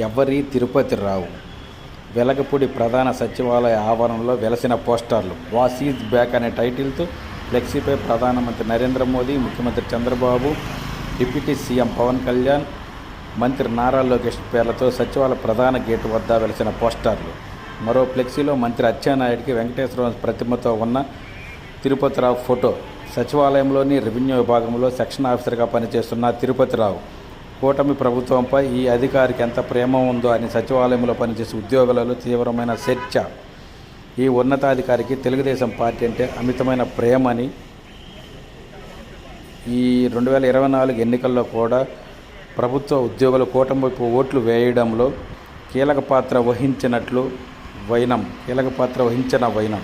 ఎవరి తిరుపతి రావు వెలగపూడి ప్రధాన సచివాలయ ఆవరణలో వెలసిన పోస్టర్లు వాస్ ఈజ్ బ్యాక్ అనే టైటిల్తో ఫ్లెక్సీపై ప్రధానమంత్రి నరేంద్ర మోదీ, ముఖ్యమంత్రి చంద్రబాబు, డిప్యూటీ సీఎం పవన్ కళ్యాణ్, మంత్రి నారా లోకేష్ పేర్లతో సచివాలయ ప్రధాన గేటు వద్ద వెలసిన పోస్టర్లు. మరో ఫ్లెక్సీలో మంత్రి అచ్చెన్నాయుడికి వెంకటేశ్వర ప్రతిమతో ఉన్న తిరుపతిరావు ఫోటో. సచివాలయంలోని రెవెన్యూ విభాగంలో సెక్షన్ ఆఫీసర్గా పనిచేస్తున్న తిరుపతిరావు కూటమి ప్రభుత్వంపై ఈ అధికారికి ఎంత ప్రేమ ఉందో అని సచివాలయంలో పనిచేసే ఉద్యోగులలో తీవ్రమైన చర్చ. ఈ ఉన్నతాధికారికి తెలుగుదేశం పార్టీ అంటే అమితమైన ప్రేమని, ఈ 2024 ఎన్నికల్లో కూడా ప్రభుత్వ ఉద్యోగులు కూటమి వైపు ఓట్లు వేయడంలో కీలక పాత్ర వహించిన వైనం.